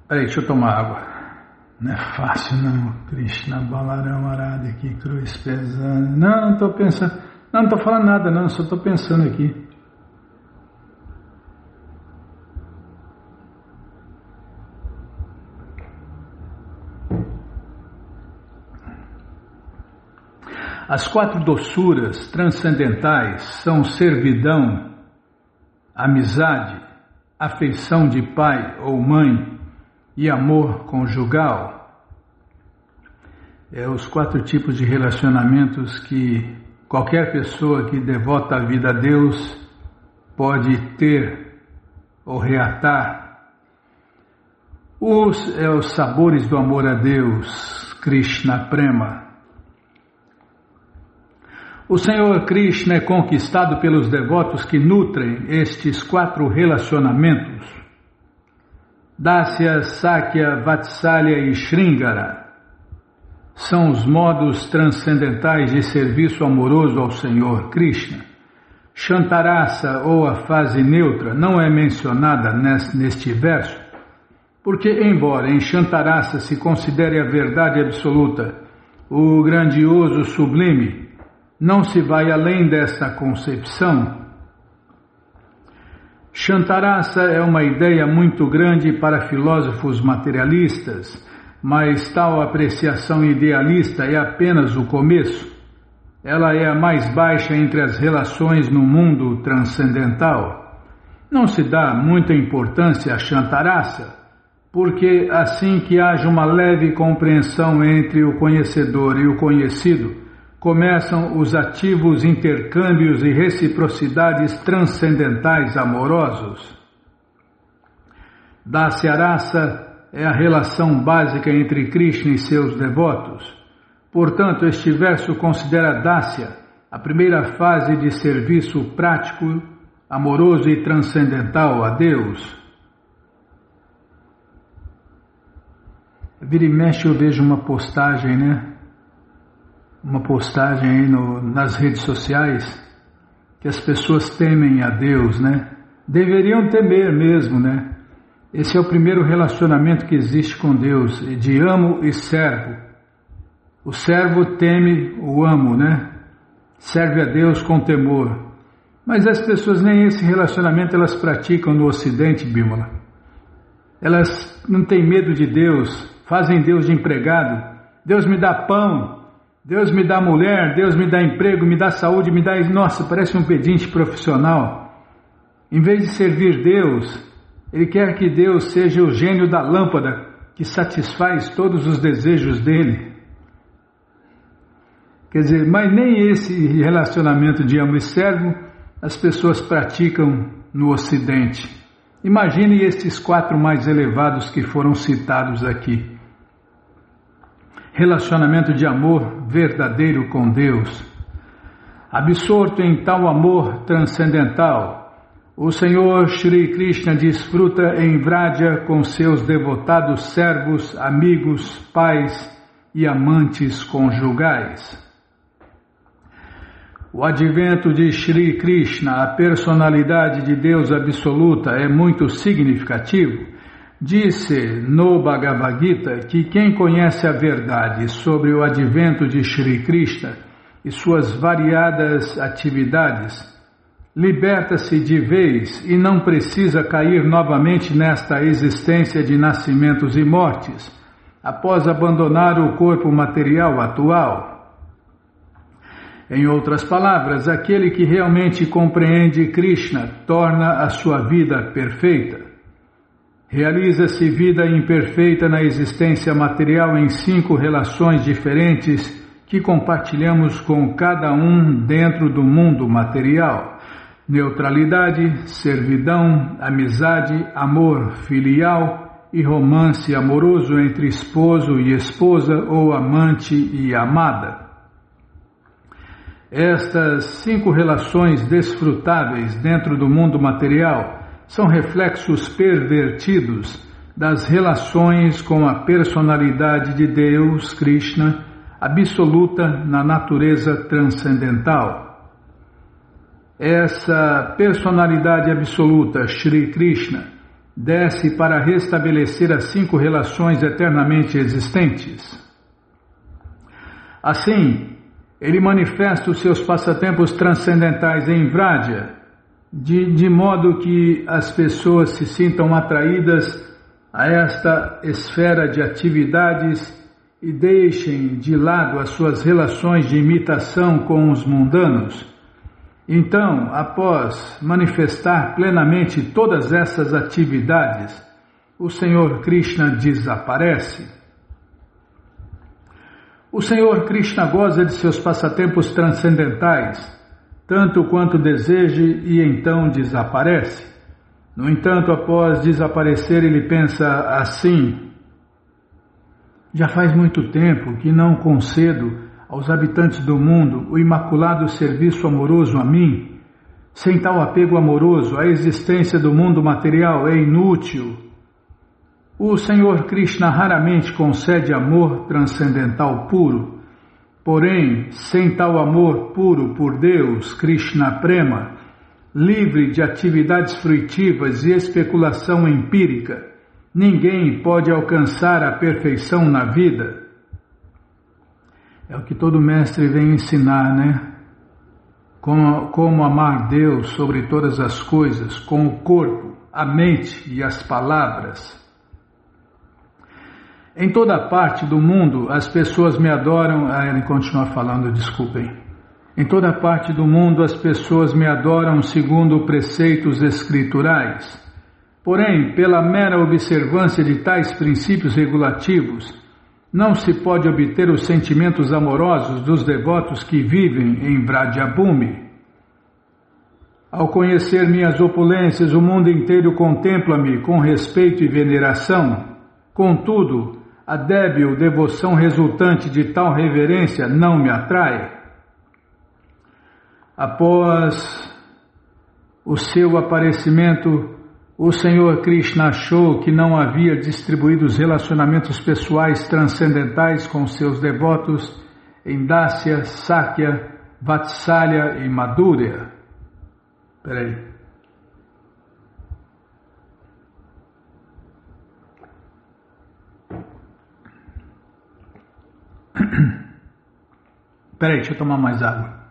Peraí, deixa eu tomar água. Não é fácil não, Krishna Balaram Arada, que cruz pesada. Não estou pensando, não estou falando nada não, só estou pensando aqui. As 4 doçuras transcendentais são servidão, amizade, afeição de pai ou mãe e amor conjugal. Os 4 tipos de relacionamentos que qualquer pessoa que devota a vida a Deus pode ter ou reatar. Os sabores do amor a Deus, Krishna Prema. O Senhor Krishna é conquistado pelos devotos que nutrem estes 4 relacionamentos. Dasya, Sakya, Vatsalya e Sringara são os modos transcendentais de serviço amoroso ao Senhor Krishna. Shantarasa, ou a fase neutra, não é mencionada neste verso, Porque, embora em Shantarasa se considere a verdade absoluta, o grandioso sublime, não se vai além desta concepção. Shantarasa é uma ideia muito grande para filósofos materialistas, mas tal apreciação idealista é apenas o começo. Ela é a mais baixa entre as relações no mundo transcendental. Não se dá muita importância a Shantarasa, porque assim que haja uma leve compreensão entre o conhecedor e o conhecido, começam os ativos intercâmbios e reciprocidades transcendentais amorosos. Dasyarasa é a relação básica entre Krishna e seus devotos. Portanto, este verso considera Dasya a primeira fase de serviço prático, amoroso e transcendental a Deus. Vira e mexe eu vejo uma postagem, né? Uma postagem aí nas redes sociais que as pessoas temem a Deus, né? Deveriam temer mesmo, né? Esse é o primeiro relacionamento que existe com Deus, de amo e servo. O servo teme o amo, né? Serve a Deus com temor. Mas as pessoas nem esse relacionamento elas praticam no Ocidente, Bímola. Elas não têm medo de Deus, fazem Deus de empregado. Deus me dá pão, Deus me dá mulher, Deus me dá emprego, me dá saúde, me dá... Nossa, parece um pedinte profissional. Em vez de servir Deus, ele quer que Deus seja o gênio da lâmpada que satisfaz todos os desejos dele. Quer dizer, mas nem esse relacionamento de amo e servo as pessoas praticam no Ocidente. Imagine estes 4 mais elevados que foram citados aqui. Relacionamento de amor verdadeiro com Deus. Absorto em tal amor transcendental, o Senhor Shri Krishna desfruta em Vraja com seus devotados servos, amigos, pais e amantes conjugais. O advento de Shri Krishna, a personalidade de Deus absoluta, é muito significativo. Disse no Bhagavad Gita que quem conhece a verdade sobre o advento de Shri Krishna e suas variadas atividades, liberta-se de vez e não precisa cair novamente nesta existência de nascimentos e mortes, após abandonar o corpo material atual. Em outras palavras, aquele que realmente compreende Krishna torna a sua vida perfeita. Realiza-se vida imperfeita na existência material em 5 relações diferentes que compartilhamos com cada um dentro do mundo material. Neutralidade, servidão, amizade, amor filial e romance amoroso entre esposo e esposa ou amante e amada. Estas 5 relações desfrutáveis dentro do mundo material são reflexos pervertidos das relações com a personalidade de Deus, Krishna, absoluta na natureza transcendental. Essa personalidade absoluta, Shri Krishna, desce para restabelecer as 5 relações eternamente existentes. Assim, ele manifesta os seus passatempos transcendentais em Vraja, de modo que as pessoas se sintam atraídas a esta esfera de atividades e deixem de lado as suas relações de imitação com os mundanos. Então, após manifestar plenamente todas essas atividades, o Senhor Krishna desaparece. O Senhor Krishna goza de seus passatempos transcendentais, tanto quanto deseje, e então desaparece. No entanto, após desaparecer, ele pensa assim: já faz muito tempo que não concedo aos habitantes do mundo o imaculado serviço amoroso a mim. Sem tal apego amoroso, a existência do mundo material é inútil. O Senhor Krishna raramente concede amor transcendental puro. Porém, sem tal amor puro por Deus, Krishna Prema, livre de atividades fruitivas e especulação empírica, ninguém pode alcançar a perfeição na vida. É o que todo mestre vem ensinar, né? Como amar Deus sobre todas as coisas, com o corpo, a mente e as palavras. Em toda parte do mundo as pessoas me adoram. Ele continua falando, desculpem. Em toda parte do mundo as pessoas me adoram segundo preceitos escriturais. Porém, pela mera observância de tais princípios regulativos, não se pode obter os sentimentos amorosos dos devotos que vivem em Vradyabhumi. Ao conhecer minhas opulências, o mundo inteiro contempla-me com respeito e veneração. Contudo, a débil devoção resultante de tal reverência não me atrai. Após o seu aparecimento, o Senhor Krishna achou que não havia distribuído os relacionamentos pessoais transcendentais com seus devotos em Dasya, Sakya, Vatsalya e Madhurya. Peraí. Peraí, deixa eu tomar mais água.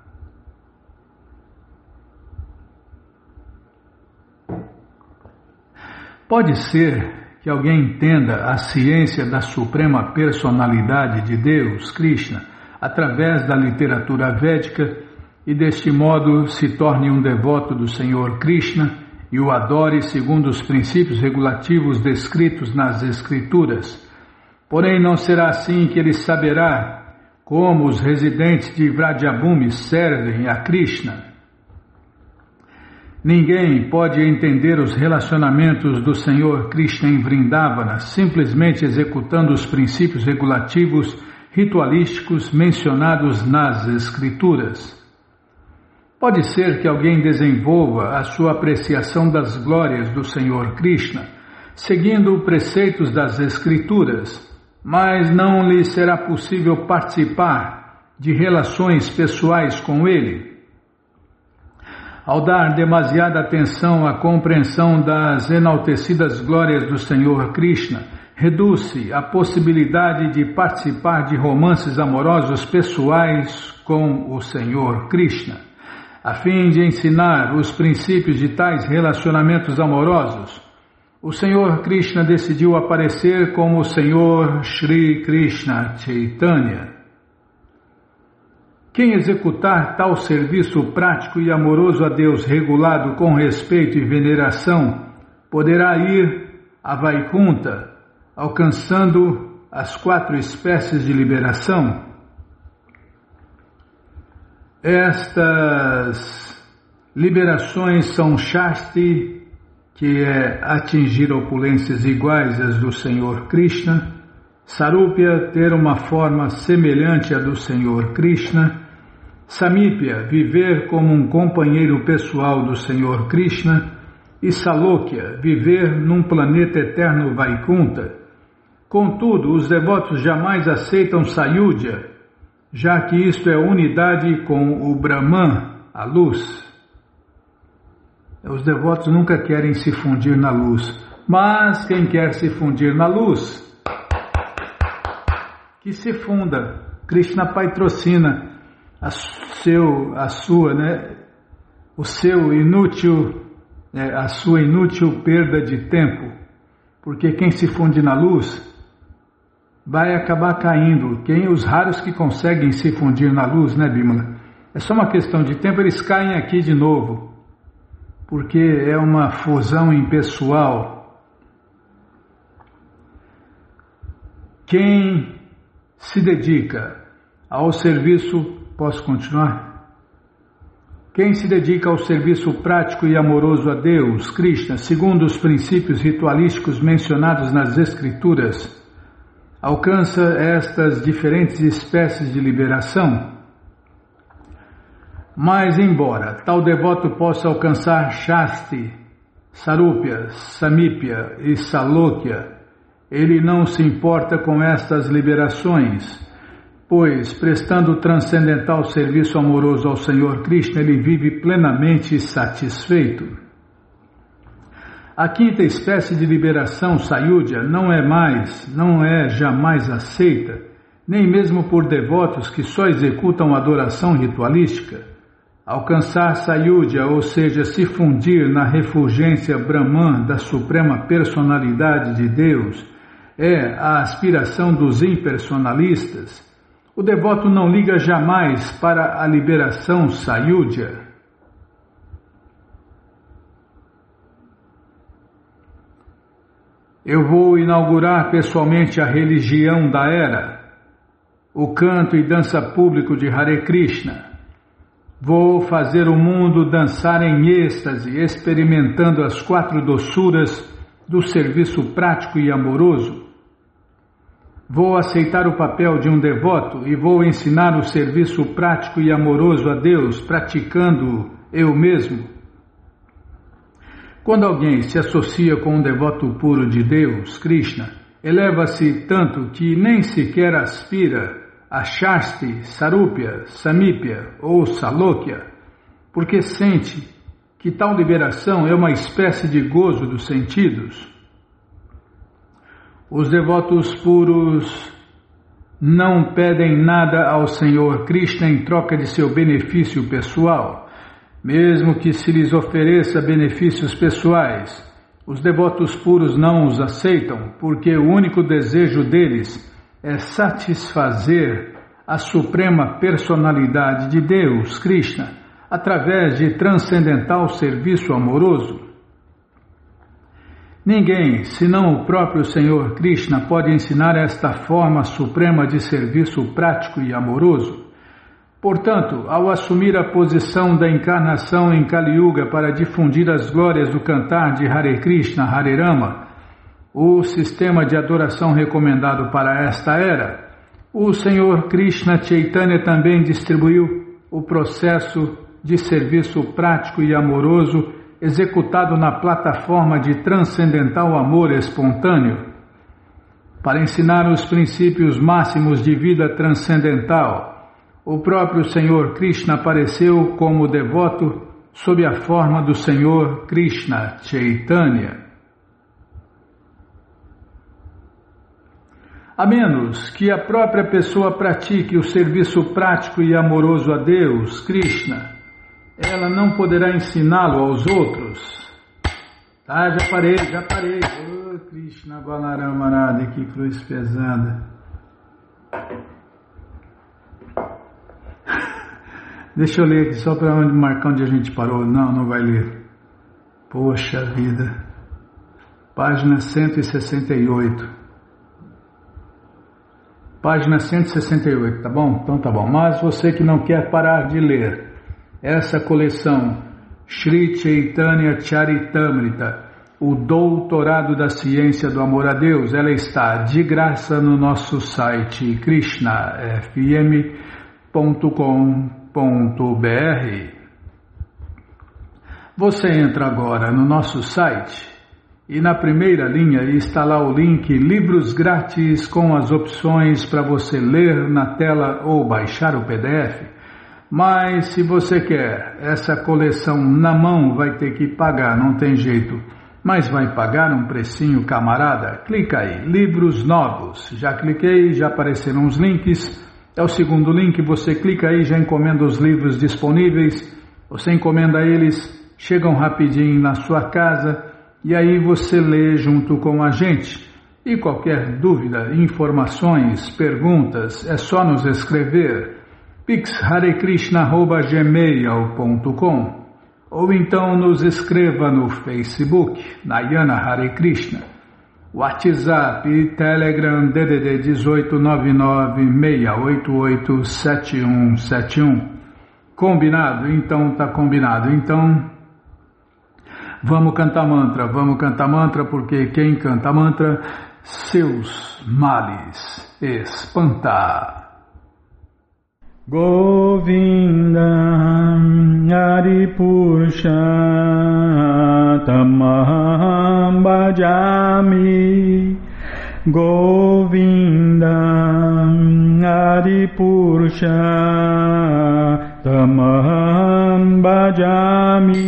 Pode ser que alguém entenda a ciência da suprema personalidade de Deus, Krishna, através da literatura védica e deste modo se torne um devoto do Senhor Krishna e o adore segundo os princípios regulativos descritos nas Escrituras. Porém, não será assim que ele saberá como os residentes de Vradyabhumi servem a Krishna. Ninguém pode entender os relacionamentos do Senhor Krishna em Vrindavana simplesmente executando os princípios regulativos ritualísticos mencionados nas Escrituras. Pode ser que alguém desenvolva a sua apreciação das glórias do Senhor Krishna, seguindo preceitos das Escrituras, mas não lhe será possível participar de relações pessoais com ele. Ao dar demasiada atenção à compreensão das enaltecidas glórias do Senhor Krishna, reduz-se a possibilidade de participar de romances amorosos pessoais com o Senhor Krishna. A fim de ensinar os princípios de tais relacionamentos amorosos, o Senhor Krishna decidiu aparecer como o Senhor Shri Krishna Chaitanya. Quem executar tal serviço prático e amoroso a Deus regulado com respeito e veneração, poderá ir a Vaikunta, alcançando as 4 espécies de liberação. Estas liberações são Shasti, que é atingir opulências iguais às do Senhor Krishna, Sarupya, ter uma forma semelhante à do Senhor Krishna, Samipya, viver como um companheiro pessoal do Senhor Krishna, e Salokya, viver num planeta eterno Vaikunta. Contudo, os devotos jamais aceitam Sayudhya, já que isto é unidade com o Brahman, a luz. Os devotos nunca querem se fundir na luz, mas quem quer se fundir na luz, que se funda. Krishna patrocina a sua inútil perda de tempo, porque quem se funde na luz vai acabar caindo. Os raros que conseguem se fundir na luz, né, Bimala? É só uma questão de tempo, eles caem aqui de novo, porque é uma fusão impessoal. Quem se dedica ao serviço, posso continuar? Quem se dedica ao serviço prático e amoroso a Deus, Krishna, segundo os princípios ritualísticos mencionados nas Escrituras, alcança estas diferentes espécies de liberação. Mas, embora tal devoto possa alcançar Shasti, Sarupya, Samipya e Salokya, ele não se importa com estas liberações, pois, prestando transcendental serviço amoroso ao Senhor Krishna, ele vive plenamente satisfeito. A quinta espécie de liberação, Sayudhya, não é jamais aceita, nem mesmo por devotos que só executam adoração ritualística. Alcançar Sayudhya, ou seja, se fundir na refulgência Brahman da Suprema Personalidade de Deus, é a aspiração dos impersonalistas. O devoto não liga jamais para a liberação Sayudhya. Eu vou inaugurar pessoalmente a religião da era, o canto e dança público de Hare Krishna. Vou fazer o mundo dançar em êxtase, experimentando as 4 doçuras do serviço prático e amoroso. Vou aceitar o papel de um devoto e vou ensinar o serviço prático e amoroso a Deus, praticando eu mesmo. Quando alguém se associa com um devoto puro de Deus, Krishna, eleva-se tanto que nem sequer aspira a Shasti, Sarupya, Samipya ou Salokya, porque sente que tal liberação é uma espécie de gozo dos sentidos. Os devotos puros não pedem nada ao Senhor Krishna em troca de seu benefício pessoal. Mesmo que se lhes ofereça benefícios pessoais, os devotos puros não os aceitam, porque o único desejo deles é satisfazer a suprema personalidade de Deus, Krishna, através de transcendental serviço amoroso. Ninguém, senão o próprio Senhor Krishna, pode ensinar esta forma suprema de serviço prático e amoroso. Portanto, ao assumir a posição da encarnação em Kali Yuga para difundir as glórias do cantar de Hare Krishna, Hare Rama, o sistema de adoração recomendado para esta era, o Senhor Krishna Chaitanya também distribuiu o processo de serviço prático e amoroso executado na plataforma de transcendental amor espontâneo. Para ensinar os princípios máximos de vida transcendental, o próprio Senhor Krishna apareceu como devoto sob a forma do Senhor Krishna Chaitanya. A menos que a própria pessoa pratique o serviço prático e amoroso a Deus, Krishna, ela não poderá ensiná-lo aos outros. Ah, já parei. Oh, Krishna Balarama Radha, que cruz pesada. Deixa eu ler aqui só para marcar onde a gente parou. Não vai ler. Poxa vida. Página 168. Página 168, tá bom? Então tá bom. Mas você que não quer parar de ler essa coleção Shri Chaitanya Charitamrita, o Doutorado da Ciência do Amor a Deus, ela está de graça no nosso site krishnafm.com.br. Você entra agora no nosso site e na primeira linha está lá o link Livros Grátis com as opções para você ler na tela ou baixar o PDF. Mas se você quer essa coleção na mão, vai ter que pagar, não tem jeito. Mas vai pagar um precinho, camarada? Clica aí, livros novos. Já cliquei, já apareceram os links. É o segundo link, você clica aí, já encomenda os livros disponíveis, você encomenda eles, chegam rapidinho na sua casa e aí você lê junto com a gente. E qualquer dúvida, informações, perguntas, é só nos escrever pixharekrishna@gmail.com ou então nos escreva no Facebook, Nayana Hare Krishna. WhatsApp e Telegram DDD 1899-688-7171. Combinado? Então tá combinado. Então vamos cantar mantra, porque quem canta mantra, seus males espanta. Govinda Hari Purusha Tamaham Bhajami. Govinda Hari Purusha Tamaham Bhajami.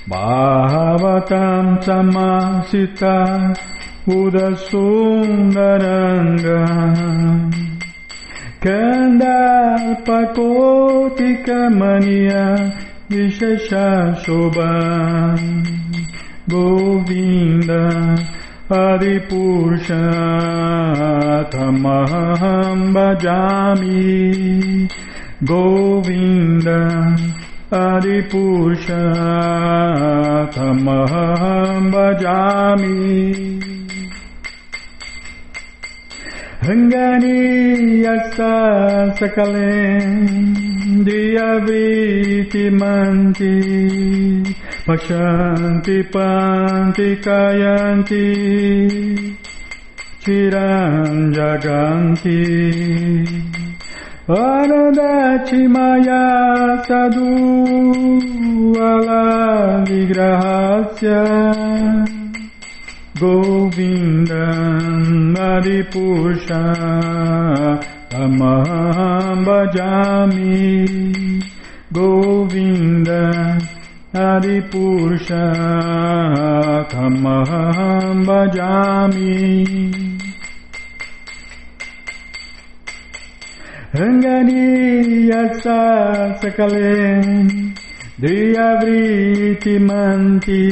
Bhavatam Samasita Udasundaranga Kandalpakotika Mania Vishesha Shobha Govinda Adipurusha Tamaham Bhajami Govinda Adipurusha Tamaham Bhajami Rangani Yasa Sakalem Diyavriti Manti Pashanti Panti Kayanti Chiram Jaganti Anandati Maya Sadhu Ala Vigrahasya Govinda Adipurusha Tamaham Bhajami Govinda Adipurusha Tamaham Bhajami Rangani Yasa Sakalem Diyavriti Manti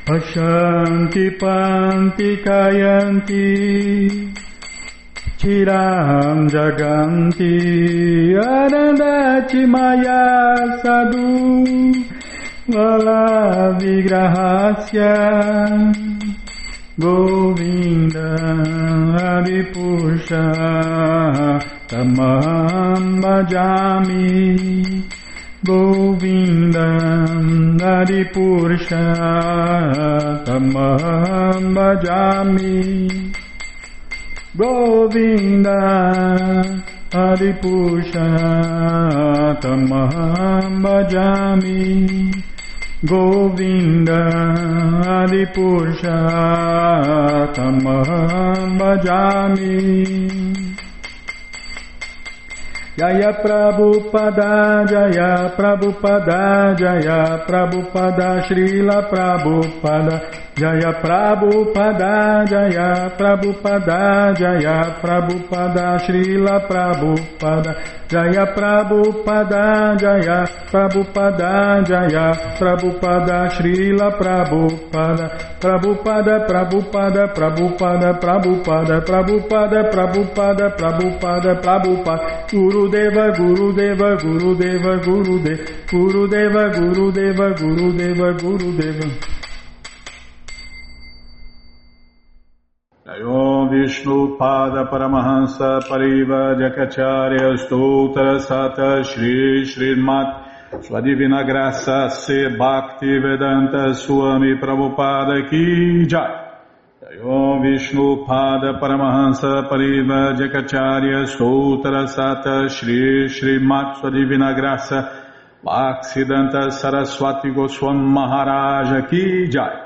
Pashanti Panti Kayanti Chiram Jaganti Anandati Maya Sadhu Vala Vigrahasya Govinda Adipurusha Tamaham Bhajami Govinda Adipurusha Tamaham Bhajami Govinda Adipurusha Tamaham Bhajami Govinda Adipurusha Tamaham Bhajami Jaya Prabhupada, Jaya Prabhupada, Jaya Prabhupada, Srila Prabhupada, Jaya Prabhupada, Jaya Prabhupada, Jaya Prabhupada, Srila Prabhupada, Jaya Prabhupada, Jaya Prabhupada, Jaya Prabhupada, Srila Prabhupada, Prabhupada, Prabhupada, Prabhupada, Prabhupada, Prabhupada, Prabhupada, Prabhupada, Prabhupada, Gurudeva, Gurudeva, Gurudeva, Gurudeva, Gurudeva, Gurudeva, Gurudeva, Gurudeva. Om Vishnu Pada Paramahansa Pariva Jakacharya Stoutra Sata Shri Srimat Sua Divina Graça Se Bhakti Vedanta Swami Prabhupada Ki Jai. Om Vishnu Pada Paramahansa Pariva Jakacharya Stoutra Sata Shri Srimat Sua Divina Graça Bhaksidanta Saraswati Goswam Maharaja Ki Jai.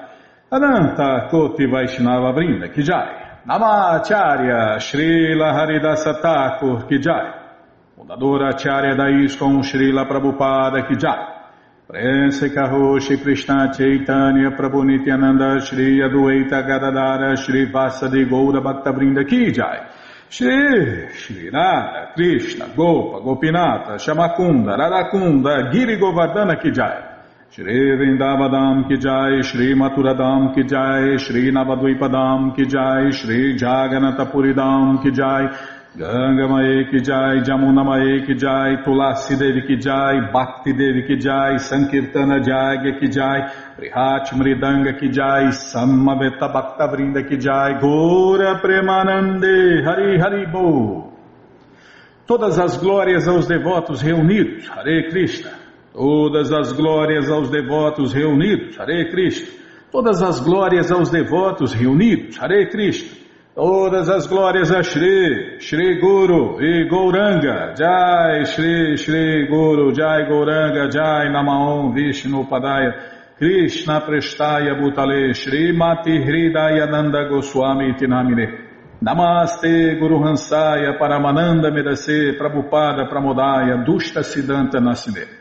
Adanta Koti Vaishnava Vrinda Ki Jai. Namacharya Srila Haridasa Thakur Ki Jai. Fundadora Acharya da ISKCON Srila Prabhupada Ki Jai. Prense Karoshi Krishna Chaitanya Prabhu Nityananda Shri Adueta Gadadara Shri Vasadi Goura Bhakta Vrinda Ki Jai. Shri Radha Krishna Gopa Gopinata Shamakunda Radakunda Giri Govardhana Ki Jai. Shri Vrindavadam Ki Jai, Shri Maturadam Ki Jai, Shri Navadvipadam Ki Jai, Shri Jaganatapuridam Ki Jai, Ganga Mae Ki Jai, Jamuna Mae Ki Jai, Tulasi Devi Ki Jai, Bhakti Devi Ki Jai, Sankirtana Jagya Ki Jai, Prihat Mridanga Ki Jai, Samaveta Bhakta Vrinda Ki Jai, Gora Premanande, Hari Hari Bo. Todas as glórias aos devotos reunidos, Hare Krishna. Todas as glórias aos devotos reunidos, Hare Krishna. Todas as glórias aos devotos reunidos, Hare Krishna. Todas as glórias a Shri Guru e Gauranga, Jai Shri Guru, Jai Gauranga, Jai Namaon Vishnu Padaya, Krishna Prestaya Bhutale, Shri Mati Hridayananda Goswami Tinamine. Namaste Guru Hansaya Paramananda Medase Prabhupada Pramodaya Dushta Siddhanta Naside.